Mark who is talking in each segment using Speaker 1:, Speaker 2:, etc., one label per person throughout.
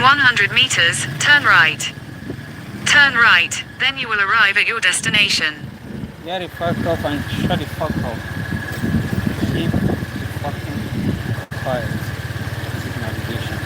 Speaker 1: In 100 meters, turn right. Turn right, then you will arrive at your destination.
Speaker 2: Get the fuck off and shut the fuck up. Keep the fucking quiet. Keep navigation.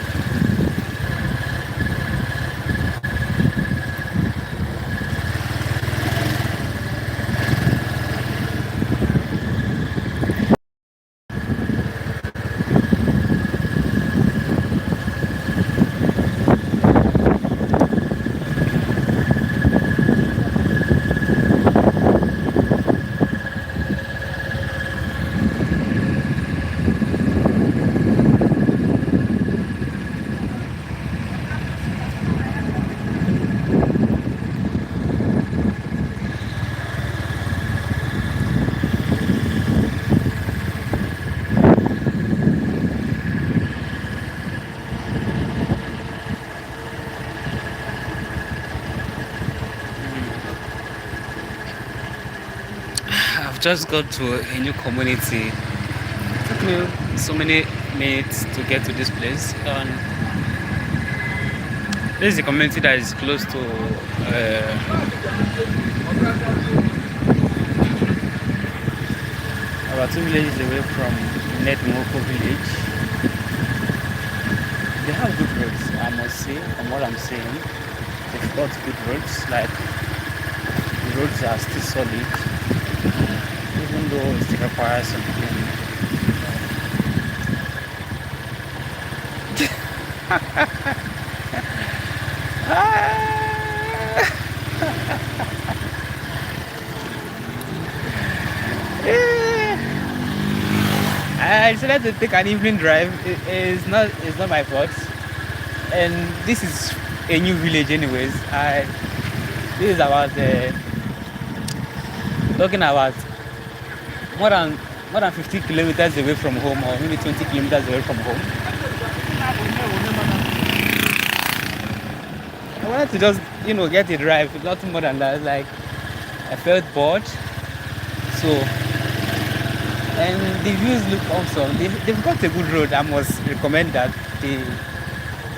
Speaker 2: I've just got to a new community. It took me so many minutes to get to this place. And this is a community that is close to about 2 villages away from Nedmoko village. They have good roads, I must say, from what I'm saying. They've got good roads, like the roads are still solid, even though it still requires some cleaning. I decided to take an evening drive. It's not my fault. And this is a new village anyways. This is about talking about more than 50 kilometers away from home, or maybe 20 kilometers away from home. I wanted to just get a drive, nothing more than that. Like, I felt bored, so, and the views look awesome. They've got a good road. I must recommend that.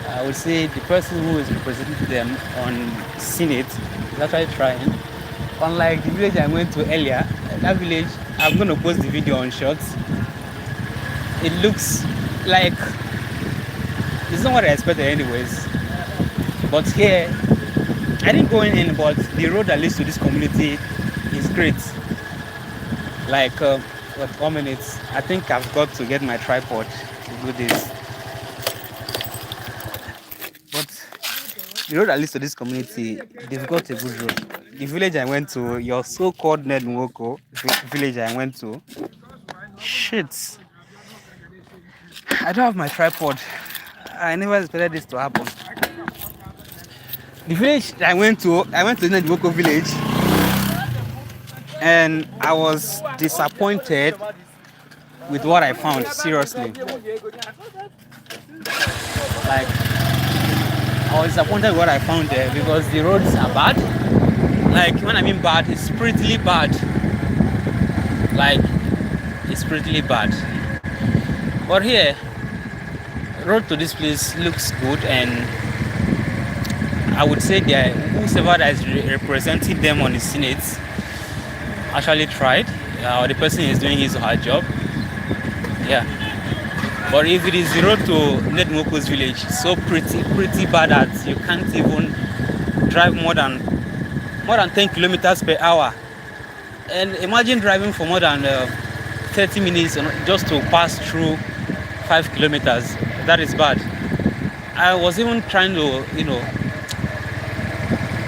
Speaker 2: I would say the person who is representing them on Senate is actually trying. Unlike the village I went to earlier, that village, I'm going to post the video on Shorts. It looks like it's not what I expected anyways. But here, I didn't go in, but the road that leads to this community is great. Like, 1 minute, I think I've got to get my tripod to do this. But the road that leads to this community, they've got a good road. The village I went to, your so-called Nedmoko village I went to, shit, I don't have my tripod. I never expected this to happen. The village I went to Nedmoko village, and I was disappointed with what I found, seriously. Like, I was disappointed with what I found there because the roads are bad. Like, when I mean bad, it's pretty bad. Like, it's pretty bad. But here, road to this place looks good, and I would say that whoever that is representing them on the Senate actually tried, or the person is doing his or her job. Yeah. But if it is the road to Nedmoko's village, so pretty bad that you can't even drive more than 10 kilometers per hour. And imagine driving for more than 30 minutes just to pass through 5 kilometers. That is bad. I was even trying to,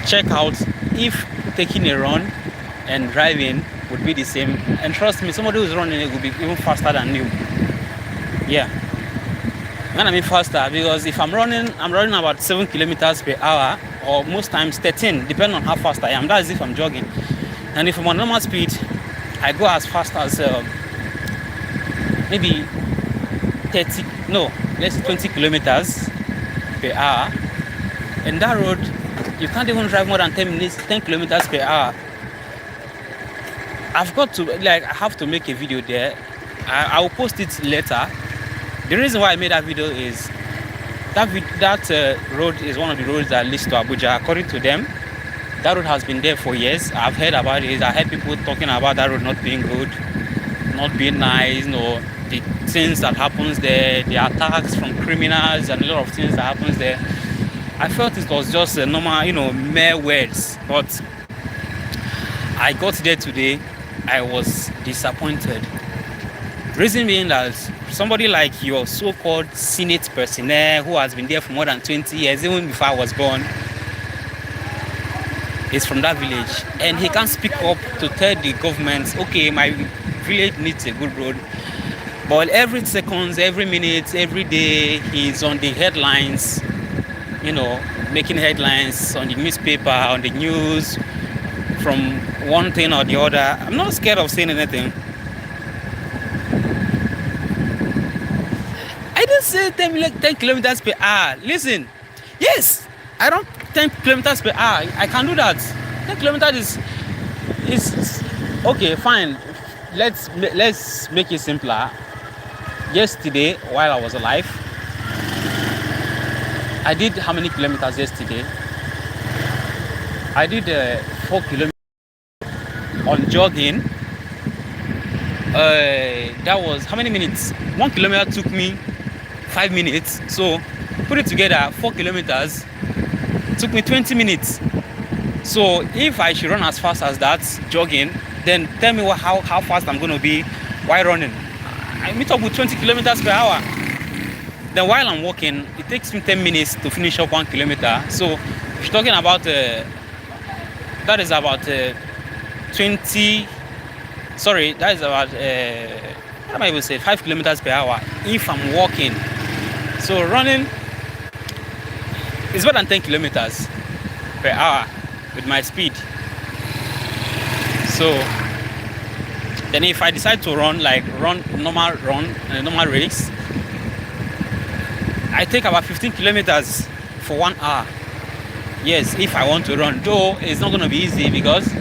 Speaker 2: check out if taking a run and driving would be the same. And trust me, somebody who's running it will be even faster than you. Yeah. When I mean faster, because if I'm running about 7 kilometers per hour, or most times 13, depending on how fast I am. That is if I'm jogging. And if I'm on normal speed, I go as fast as maybe 20 kilometers per hour. And that road, you can't even drive more than 10 kilometers per hour. I have to make a video there. I will post it later. The reason why I made that video is That road is one of the roads that leads to Abuja. According to them, that road has been there for years. I've heard about it. I heard people talking about that road not being good, not being nice, the things that happens there, the attacks from criminals and a lot of things that happens there. I felt it was just a normal, mere words. But I got there today, I was disappointed. Reason being that somebody like your so-called Senate personnel who has been there for more than 20 years, even before I was born, is from that village, and he can't speak up to tell the government, okay, my village needs a good road. But every seconds, every minute, every day, he's on the headlines, making headlines on the newspaper, on the news, from one thing or the other. I'm not scared of saying anything. I didn't say 10 kilometers per hour. Listen, yes, I don't 10 kilometers per hour. I can do that. 10 kilometers is okay, fine. Let's make it simpler. Yesterday, while I was alive, I did how many kilometers yesterday? I did 4 kilometers on jogging. That was how many minutes? 1 kilometer took me 5 minutes. So put it together, 4 kilometers took me 20 minutes. So if I should run as fast as that jogging, then tell me how fast I'm going to be while running. I meet up with 20 kilometers per hour. Then while I'm walking, it takes me 10 minutes to finish up 1 kilometer. So if you're talking about that is about 20. Sorry, that is about what am I even say? 5 kilometers per hour if I'm walking. So running is more than 10 kilometers per hour with my speed. So then if I decide to run normal race, I take about 15 kilometers for 1 hour. Yes, if I want to run, though it's not going to be easy because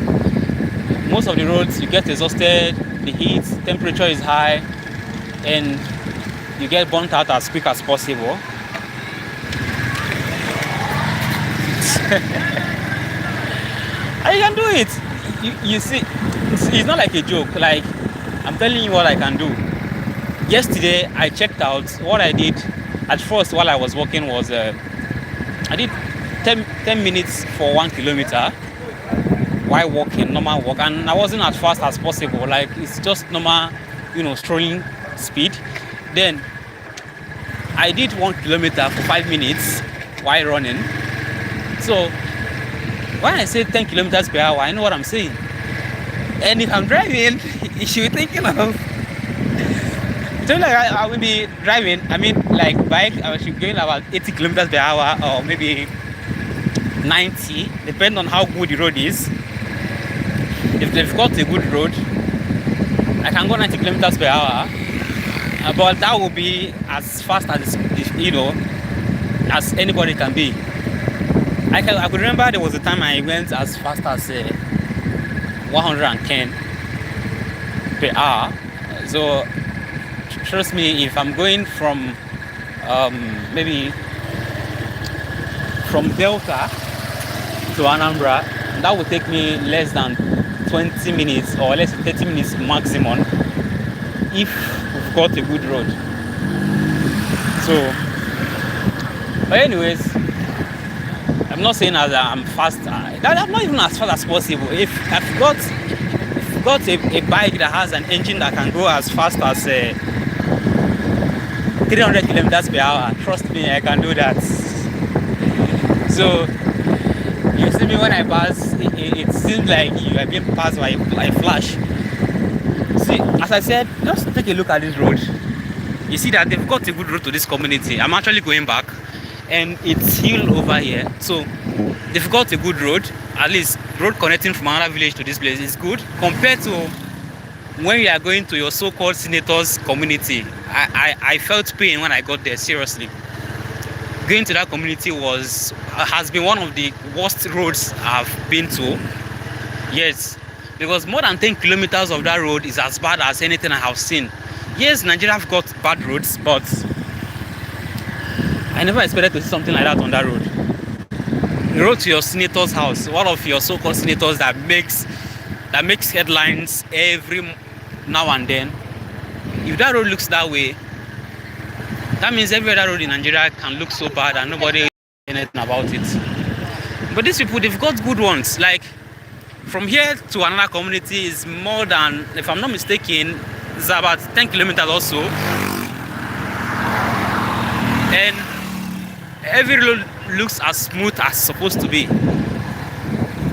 Speaker 2: most of the roads you get exhausted, the heat, temperature is high, and you get burnt out as quick as possible. I can do it. You see, it's not like a joke. Like, I'm telling you what I can do. Yesterday, I checked out what I did. At first, while I was walking was, I did 10 minutes for 1 kilometer while walking, normal walk. And I wasn't as fast as possible. Like, it's just normal, strolling speed. Then, I did 1 kilometer for 5 minutes while running. So, when I say 10 kilometers per hour, I know what I'm saying. And if I'm driving, you should be thinking of. So like I will be driving, like bike, I should be going about 80 kilometers per hour or maybe 90, depending on how good the road is. If they've got a good road, I can go 90 kilometers per hour. But that will be as fast as, as anybody can be. I could remember there was a time I went as fast as 110 per hour. So trust me, if I'm going from maybe from Delta to Anambra, that would take me less than 20 minutes or less than 30 minutes maximum if we've got a good road. So, but anyways, I'm not saying that I'm fast. I'm not even as fast as possible. If I've got a bike that has an engine that can go as fast as 300 kilometers per hour, trust me, I can do that. So you see me when I pass, it seems like you are being passed by a flash. See, as I said, just take a look at this road. You see that they've got a good road to this community. I'm actually going back, and it's hill over here. So they've got a good road. At least road connecting from another village to this place is good compared to when you are going to your so-called senator's community. I felt pain when I got there, seriously. Going to that community has been one of the worst roads I've been to. Yes, because more than 10 kilometers of that road is as bad as anything I have seen. Yes, Nigeria have got bad roads, but I never expected to see something like that on that road. The road to your senator's house, one of your so-called senators that makes headlines every now and then. If that road looks that way, that means every other road in Nigeria can look so bad and nobody knows anything about it. But these people, they've got good ones. Like from here to another community is more than, if I'm not mistaken, it's about 10 kilometers or so. And every road looks as smooth as supposed to be.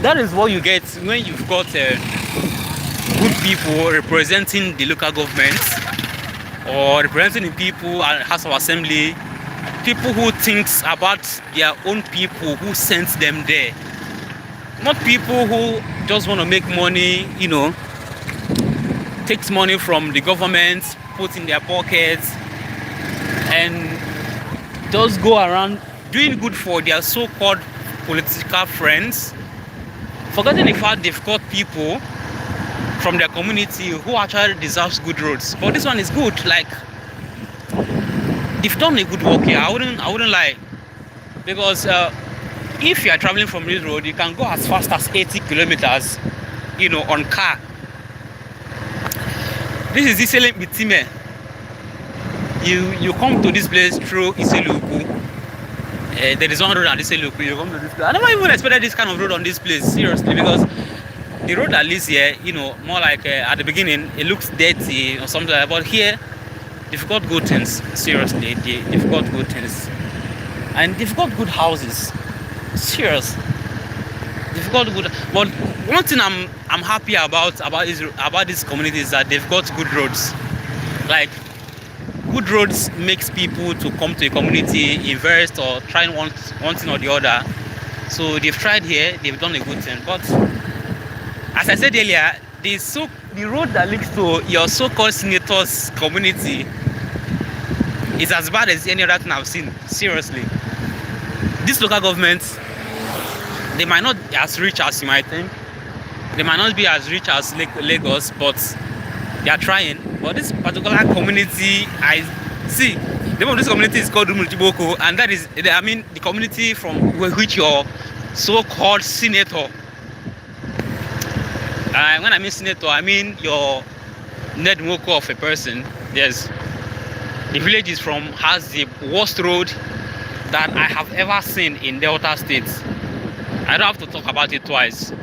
Speaker 2: That is what you get when you've got good people representing the local government or representing the people at House of Assembly, people who thinks about their own people who sent them there, not people who just want to make money, you know, takes money from the government, put in their pockets, and just go around doing good for their so-called political friends, forgetting the fact they've got people from their community who actually deserves good roads. But this one is good. Like, they've done a good work here. I wouldn't lie, because if you are traveling from this road, you can go as fast as 80 kilometers, you know, on car. This is Isele Bitime. You come to this place through Iseluku. There is one road on Iseluku. You come to this place. I never even expected this kind of road on this place, seriously, because the road at least here, you know, more like at the beginning, it looks dirty or something like that. But here, they've got good things. Seriously, they've got good things, and they've got good houses. Serious, they've got good. But one thing I'm happy about this community is that they've got good roads. Like, good roads makes people to come to a community, invest, or try one thing or the other. So they've tried here, they've done a good thing. But as I said earlier, the road that leads to your so-called senator's community is as bad as any other thing I've seen. Seriously, this local government, they might not be as rich as you might think. They might not be as rich as Lagos, but they are trying. But this particular community, I see, the name of this community is called Rumultiboko, and that is, I mean, the community from which your so-called senator, when I mean senator, I mean your Ned Nwoko of a person. Yes, the village is from, has the worst road that I have ever seen in Delta State. I don't have to talk about it twice.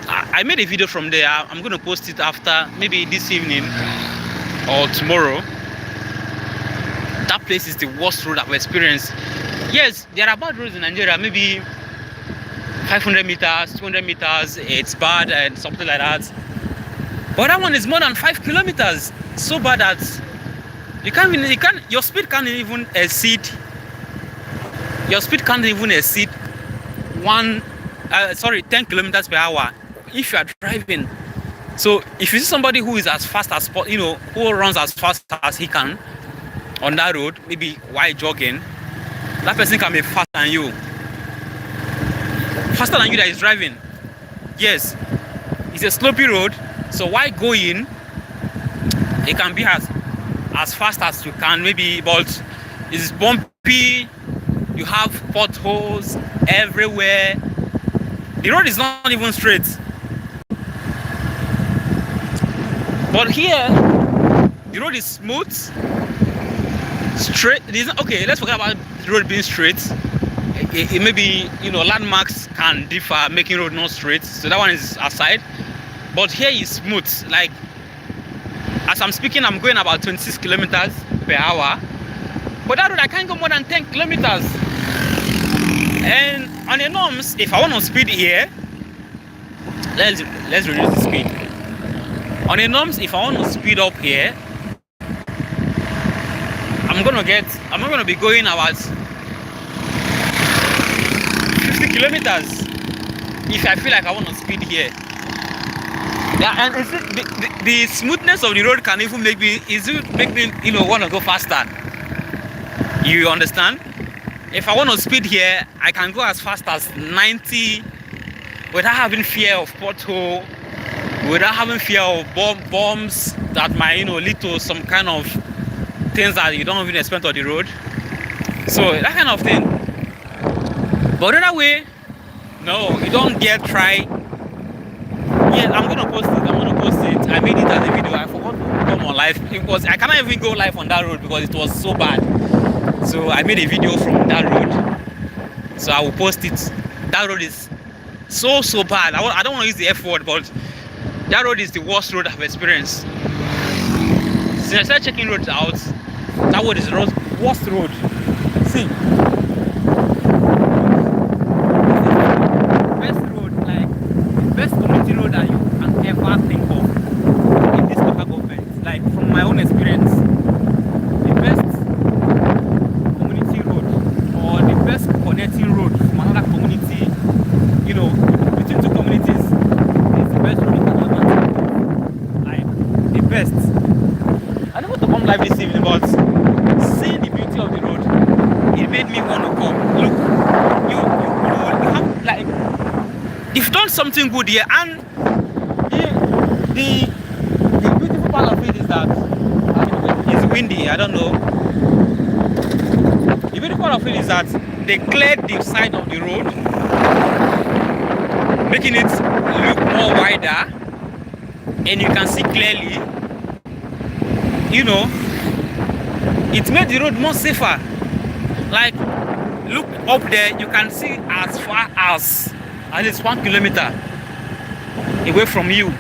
Speaker 2: I made a video from there. I'm going to post it after, maybe this evening or tomorrow. That place is the worst road I've experienced. Yes, there are bad roads in Nigeria, maybe 500 meters, 200 meters, it's bad and something like that. But that one is more than 5 kilometers. So bad that your speed can't even exceed 10 kilometers per hour if you are driving. So if you see somebody who is as fast as, you know, who runs as fast as he can on that road, maybe while jogging, that person can be faster than you that is driving. Yes, it's a slopey road, so while going, it can be as fast as you can, maybe, but it's bumpy. You have potholes everywhere. The road is not even straight. But here, the road is smooth, straight. Okay, let's forget about the road being straight. It may be, you know, landmarks can differ, making road not straight. So that one is aside. But here is smooth. Like, as I'm speaking, I'm going about 26 kilometers per hour. But that road, I can't go more than 10 kilometers. And on the norms, if I want to speed here, let's reduce the speed. On the norms, if I want to speed up here, I'm gonna be going about 50 kilometers if I feel like I want to speed here. Yeah, and the smoothness of the road can even make me, you know, want to go faster. You understand? If I want to speed here, I can go as fast as 90 without having fear of pothole, without having fear of bombs that might, you know, lead to some kind of things that you don't even expect on the road. So that kind of thing. But another way, no, you don't dare try. Yeah, I'm gonna post it. I made it as a video. I forgot to come on live. I cannot even go live on that road because it was so bad. So I made a video from that road. So I will post it. That road is so bad. I don't want to use the F word, but that road is the worst road I've experienced. Since I started checking roads out, that road is the worst road. See, best road, like the best community road that you can ever think of in this local government. Like from my own experience, the best community road or the best connecting road from another community, you know, between two communities is the best road you can ever think of. Like the best. I don't want to come live this evening, but seeing the beauty of the road, it made me want to come. Look, you have, like, you've done something good here, and the beautiful part of it is that it's windy. I don't know. The beautiful part of it is that they cleared the side of the road, making it look more wider, and you can see clearly. You know, it made the road more safer. Like, look up there, you can see as far as at least 1 kilometer away from you.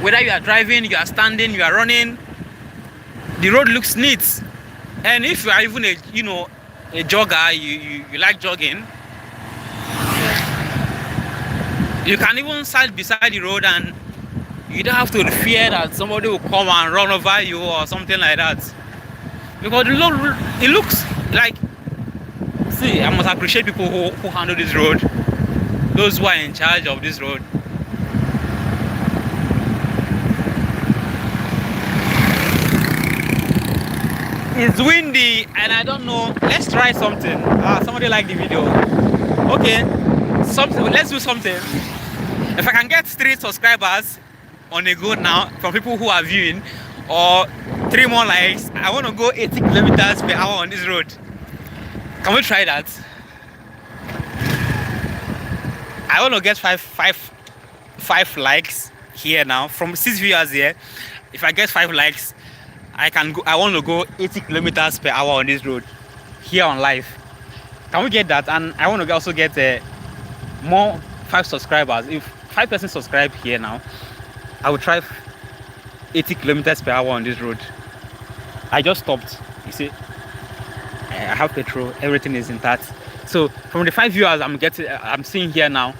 Speaker 2: Whether you are driving, you are standing, you are running, the road looks neat. And if you are even a jogger, you like jogging, you can even stand beside the road and you don't have to fear that somebody will come and run over you or something like that. Because it looks like, see, I must appreciate people who handle this road, those who are in charge of this road. It's windy and I don't know. Let's try something. Somebody liked the video. Okay, let's do something. If I can get 3 subscribers on a go now from people who are viewing, or 3 more likes, I want to go 80 kilometers per hour on this road. Can we try that? I want to get five likes here now from 6 viewers here. If I get 5 likes, I want to go 80 kilometers per hour on this road here on live. Can we get that? And I want to also get more 5 subscribers. If 5 persons subscribe here now, I will try 80 kilometers per hour on this road. I just stopped. You see, I have petrol. Everything is intact. So from the 5 viewers I'm seeing here now,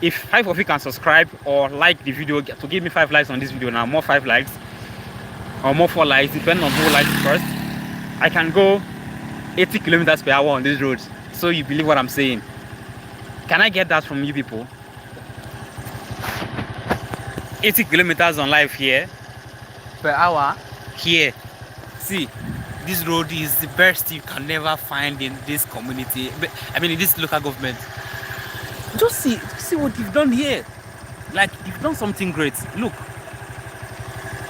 Speaker 2: if 5 of you can subscribe or like the video to give me 5 likes on this video now, more 5 likes or more 4 likes, depending on who likes first, I can go 80 kilometers per hour on this road. So you believe what I'm saying? Can I get that from you people? 80 kilometers on live here per hour here. See, this road is the best you can never find in this community. I mean, in this local government. Just see what you've done here. Like, you've done something great. Look,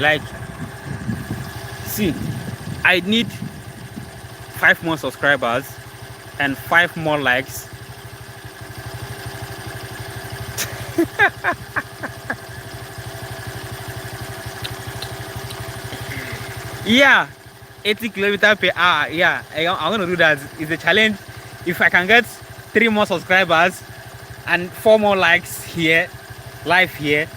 Speaker 2: like, see, I need 5 more subscribers and 5 more likes. Yeah, 80 kilometers per hour. Yeah, I'm gonna do that. It's a challenge. If I can get 3 more subscribers and 4 more likes here, live here,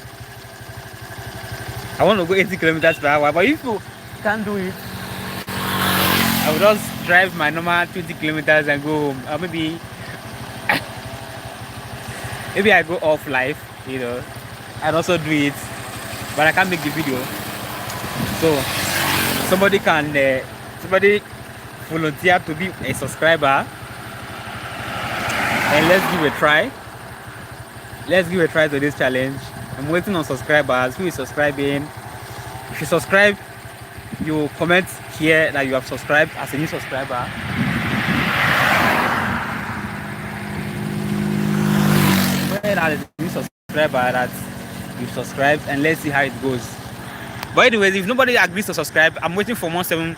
Speaker 2: I want to go 80 kilometers per hour. But if you can't do it, I will just drive my normal 20 kilometers and go home. Or maybe I go off live, you know, and also do it, but I can't make the video. So somebody volunteer to be a subscriber, and let's give a try. Let's give a try to this challenge. I'm waiting on subscribers. Who is subscribing? If you subscribe, you comment here that you have subscribed as a new subscriber. As a new subscriber that you subscribed, and let's see how it goes. But anyways, if nobody agrees to subscribe, I'm waiting for 17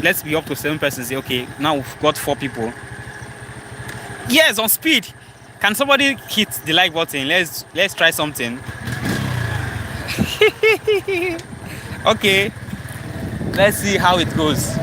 Speaker 2: let's be up to 7 persons. Okay, now we've got 4 people. Yes, on speed. Can somebody hit the like button? Let's try something. Okay, let's see how it goes.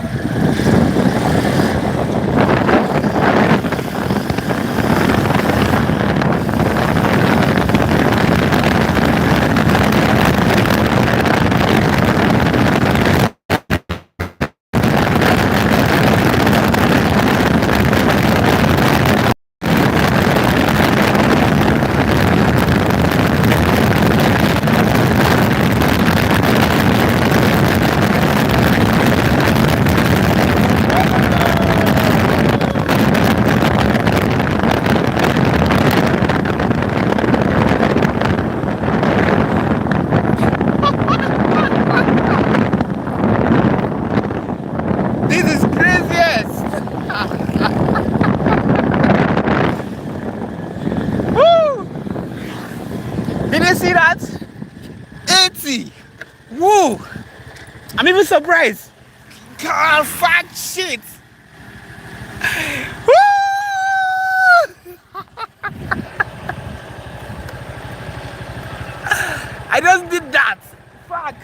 Speaker 2: This is craziest. Woo! Did you see that? 80. Woo! I'm even surprised. God, fuck shit. Woo! I just did that. Fuck.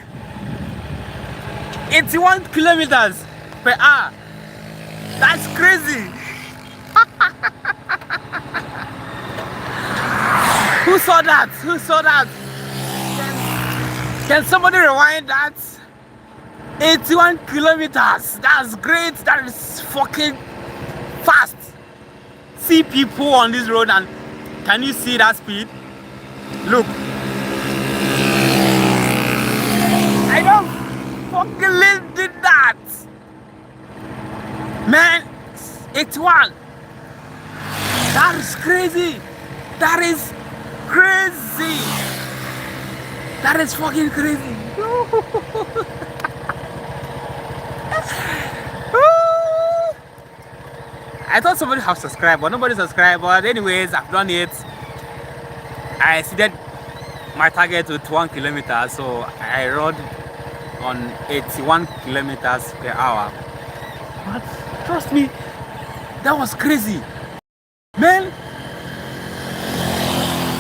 Speaker 2: 81 kilometers per hour. That's crazy. Who saw that? Who saw that? Can somebody rewind that? 81 kilometers. That's great. That is fucking fast. See people on this road, and can you see that speed? Look. I don't fucking did that. Man, 81. That is crazy. That is crazy. That is fucking crazy. I thought somebody have subscribed, but nobody subscribed. But anyways, I've done it. I exceeded my target with 1 kilometer, so I rode on 81 kilometers per hour. But trust me, that was crazy, man.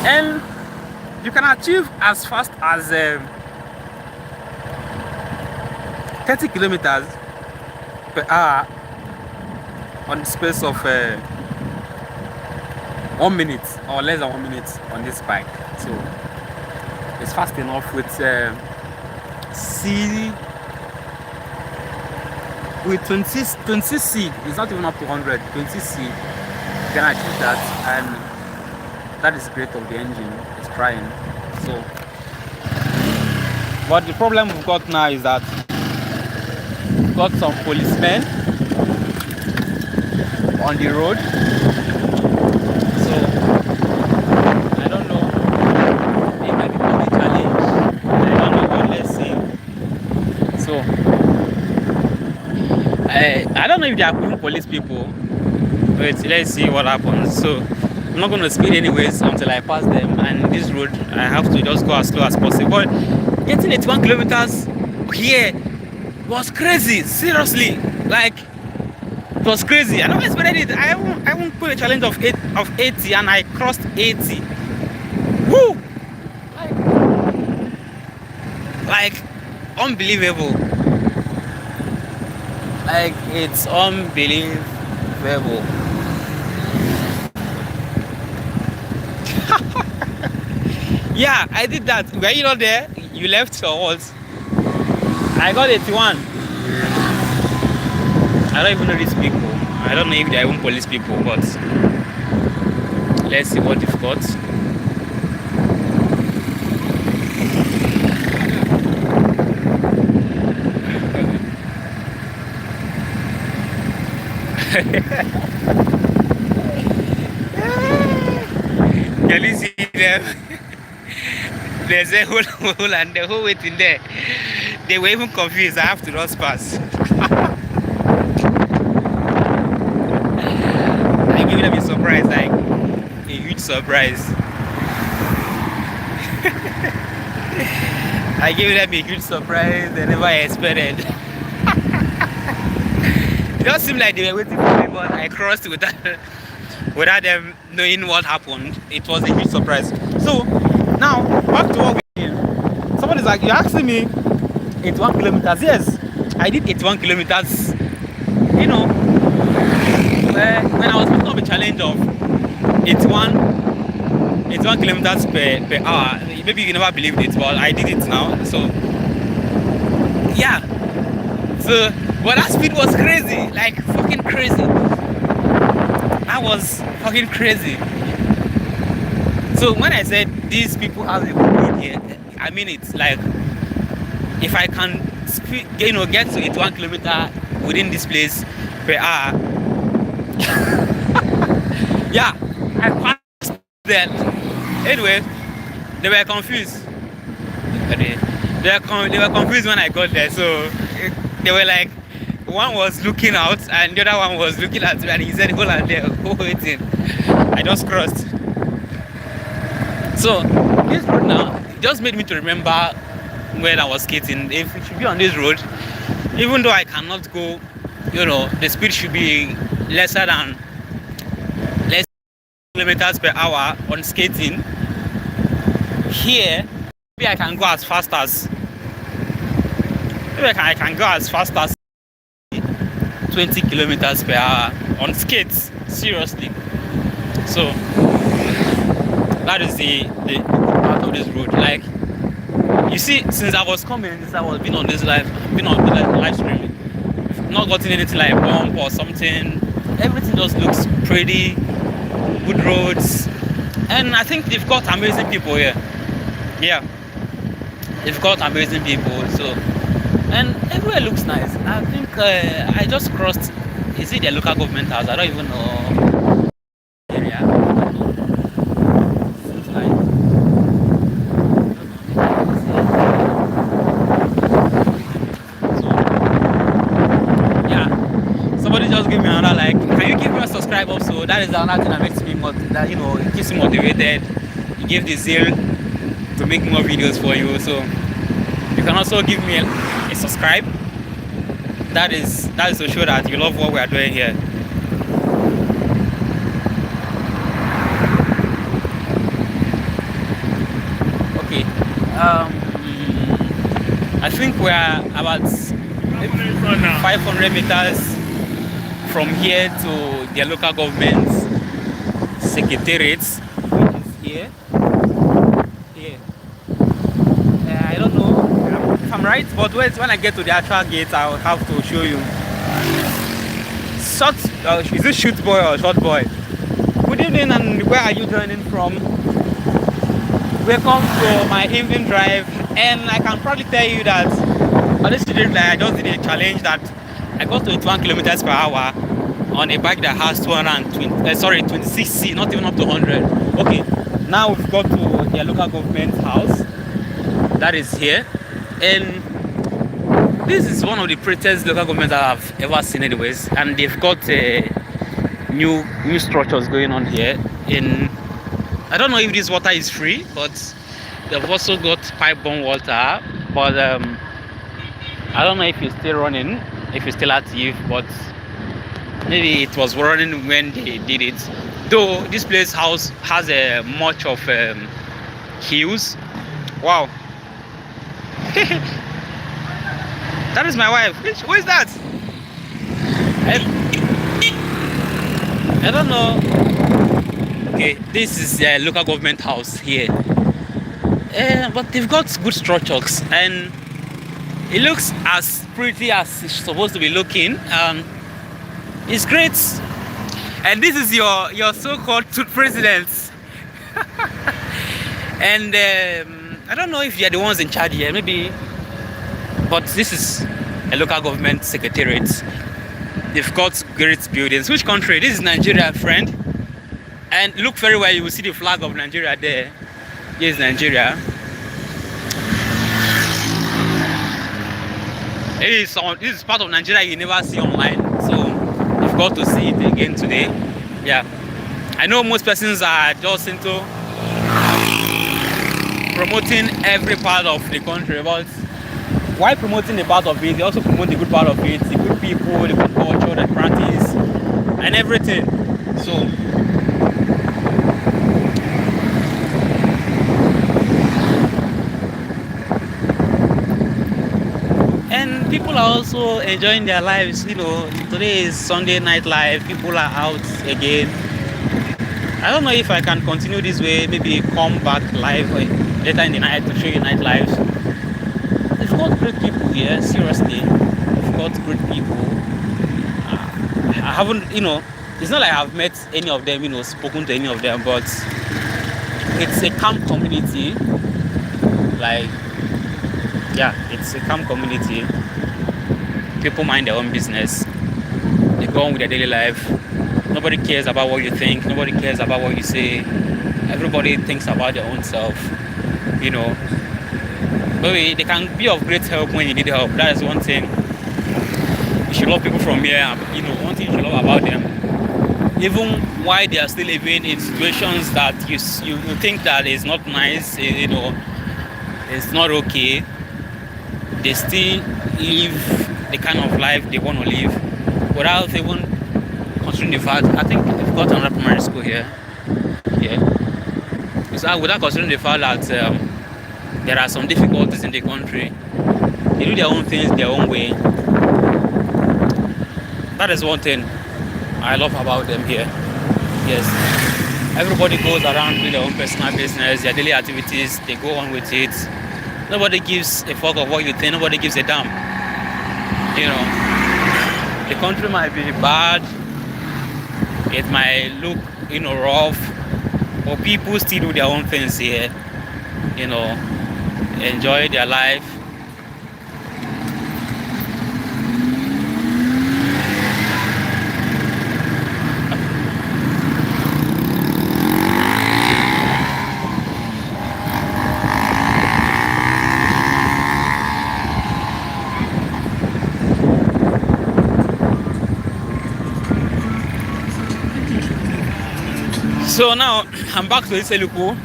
Speaker 2: And you can achieve as fast as 30 kilometers per hour on the space of 1 minute or less than 1 minute on this bike. So it's fast enough with with 20C. It's not even up to 100. 20C, you can achieve that, and that is great of the engine. It's trying. So, but the problem we've got now is that we've got some policemen on the road. So I don't know. They might be a challenge. I don't know what let's see. So I don't know if they are even police people. Wait, let's see what happens. So I'm not going to speed anyways until I pass them, and this road I have to just go as slow as possible. But getting 81 kilometers here was crazy. Seriously, like it was crazy. I never expected it. I haven't put a challenge of 80, and I crossed 80. Woo! Like unbelievable. Like it's unbelievable. Yeah, I did that. Were you not there? You left or what? I got 81. I don't even know these people. I don't know if they're even police people, but let's see what they've got. Can you see them? There's a hole and the whole way in there. They were even confused. I have to rush past. I gave them a surprise, like a huge surprise. I gave them a huge surprise they never expected. It just seemed like they were waiting for me, but I crossed without them knowing what happened. It was a huge surprise. So now back to what we're doing. Somebody's like, you're asking me 81 kilometers. Yes, I did 81 kilometers. You know, when I was picking up a challenge of 81 kilometers per hour. Maybe you never believed it, but I did it now. So yeah. So but that speed was crazy, like fucking crazy. That was fucking crazy. So when I said these people have a good here, I mean it's like if I can speed, get to 81 kilometer within this place per hour. Yeah, I passed that. Anyway, they were confused. They were confused when I got there. So they were like, one was looking out and the other one was looking at me, and he said, hold on there, waiting. I just crossed. So this road now just made me to remember when I was skating. If it should be on this road, even though I cannot go, the speed should be lesser than kilometers per hour on skating. Here, maybe I can go as fast as 20 kilometers per hour on skates. Seriously. So that is the part of this road. Like, you see, since I was coming, since I was been on the live streaming, not gotten anything like bump or something. Everything just looks pretty. Good roads, and I think they've got amazing people here. Yeah, they've got amazing people. So, and everywhere looks nice. I think I just crossed. Is it the local government house? I don't even know area. Seems like. So, yeah. Somebody just give me another like. Can you give me a subscribe also? That is another thing that makes me it keeps me motivated. You give the zeal to make more videos for you. So you can also give me a subscribe. That is to show that you love what we are doing here. Okay. I think we are about 500 meters from here to their local government secretariats, which is here. I don't know if I'm right, but when I get to the actual gate, I'll have to show you. Is it shoot boy or short boy? Good evening, and where are you joining from? Welcome to my evening drive, and I can probably tell you that on this street, I just did a challenge that I got to 21 kilometers per hour on a bike that has 26C, not even up to 100. Okay, now we've got to their local government house. That is here, and this is one of the prettiest local governments I've ever seen, anyways. And they've got new structures going on here. I don't know if this water is free, but they've also got pipe-borne water. But I don't know if it's still running, if it's still active, but maybe it was running when they did it. Though this place house has much of hills. Wow. That is my wife. Who is that? I don't know. Okay, this is the local government house here. But they've got good structures, and it looks as pretty as it's supposed to be looking. It's great. And this is your so-called president. And I don't know if you're the ones in charge here, maybe, but this is a local government secretariat. They've got great buildings. Which country? This is Nigeria, friend. And look very well, you will see the flag of Nigeria there. Here's Nigeria. This is part of Nigeria you never see online, so you've got to see it again today. Yeah, I know most persons are just into promoting every part of the country, but while promoting the part of it, they also promote the good part of it, the good people, the good culture, the practice, and everything. So and people are also enjoying their lives. Today is Sunday night life. People are out again. I don't know if I can continue this way. Maybe come back live later in the night to show you night lives. We've got great people here. Seriously, we've got great people. I haven't, it's not like I've met any of them, spoken to any of them, but it's a calm community. Like, yeah, it's a calm community. People mind their own business. They go on with their daily life. Nobody cares about what you think. Nobody cares about what you say. Everybody thinks about their own self. Maybe they can be of great help when you need help. That is one thing. You should love people from here. One thing you should love about them, even while they are still living in situations that you think that is not nice, it's not okay, they still live the kind of life they want to live without even considering the fact. I think we've got another primary school here. Yeah. So without considering the fact that there are some difficulties in the country, they do their own things their own way. That is one thing I love about them here. Yes. Everybody goes around with their own personal business, their daily activities, they go on with it. Nobody gives a fuck of what you think, nobody gives a damn. The country might be bad, it might look, rough, but people still do their own things here, enjoy their life. So now I'm back to Iseluku,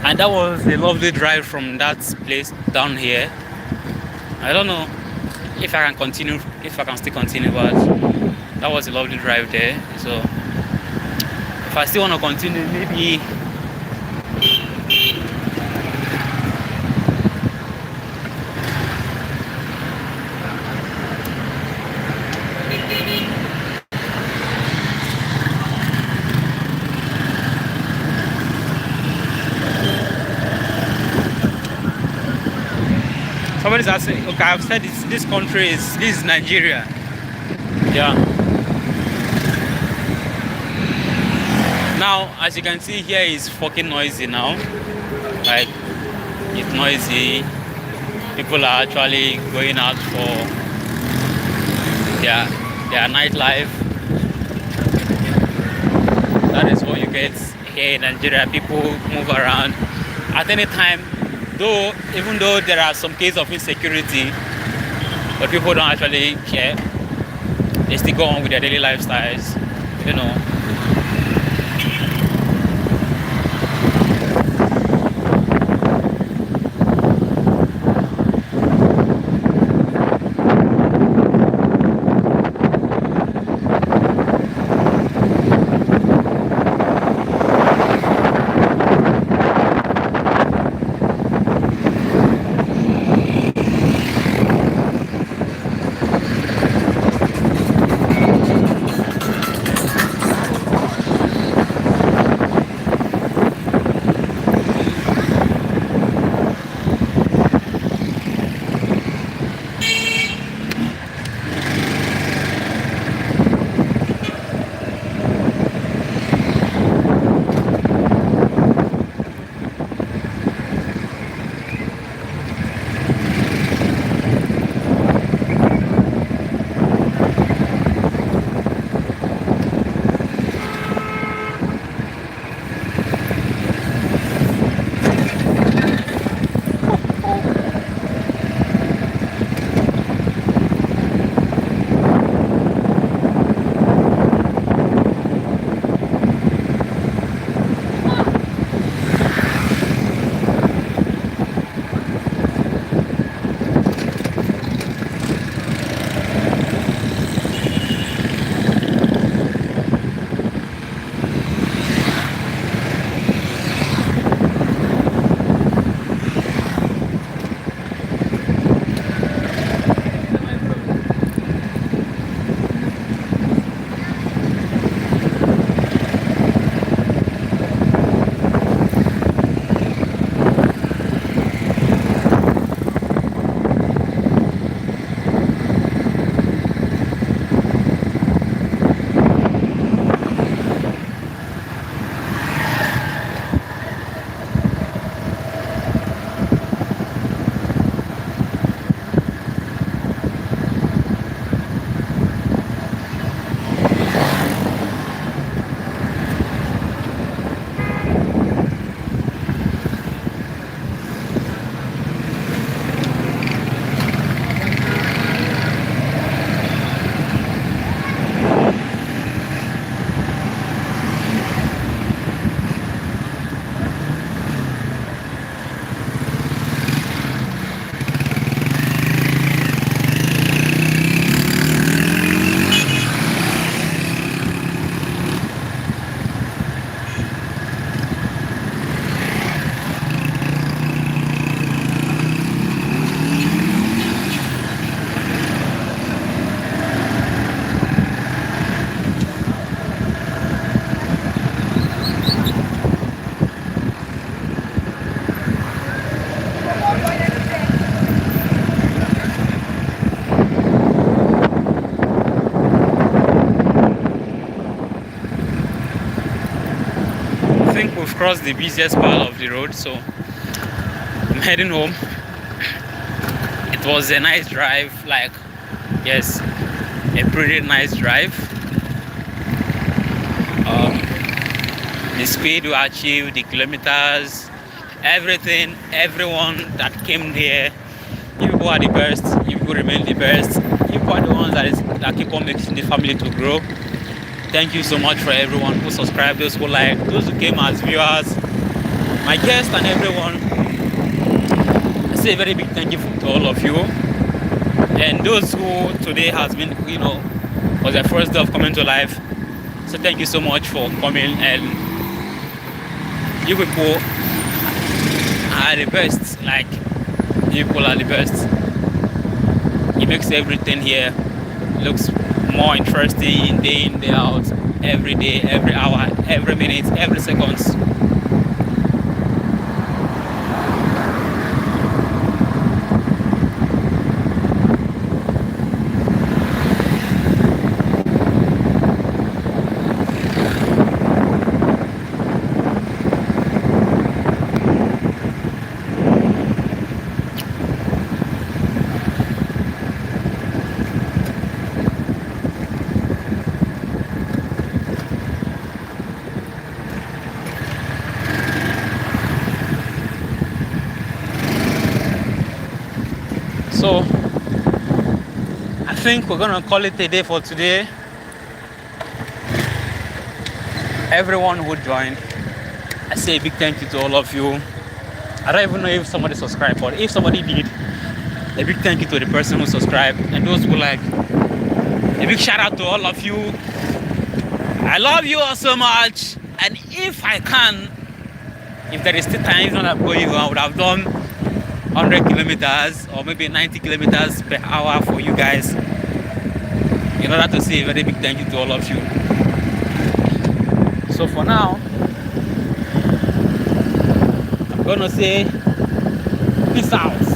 Speaker 2: and that was a lovely drive from that place down here. I don't know if I can still continue, but that was a lovely drive there. So if I still want to continue, maybe somebody's asking, okay, I've said this country this is Nigeria. Yeah. Now, as you can see here, is fucking noisy now. Like, it's noisy. People are actually going out for their nightlife. That is what you get here in Nigeria. People move around at any time. Even though there are some cases of insecurity, but people don't actually care. They still go on with their daily lifestyles, think we've crossed the busiest part of the road, so I'm heading home. It was a nice drive, like, yes, a pretty nice drive. The speed we achieved, the kilometers, everything, everyone that came there, you people are the best, you people remain the best, you people are the ones that keep on making the family to grow. Thank you so much for everyone who subscribed, those who liked, those who came as viewers, my guests and everyone. I say a very big thank you to all of you. And those who today has been, was their first day of coming to life. So thank you so much for coming, and you people are the best. Like, you people are the best. It makes everything here looks more interesting day in, day out, every day, every hour, every minute, every second. So I think we're gonna call it a day for today. Everyone who joined, I say a big thank you to all of you. I don't even know if somebody subscribed, but if somebody did, a big thank you to the person who subscribed, and those who like. A big shout out to all of you. I love you all so much, and if I can, if there is still time, not I'm going, I would have done 100 kilometers or maybe 90 kilometers per hour for you guys, in order to say a very big thank you to all of you. So for now, I'm gonna say peace out.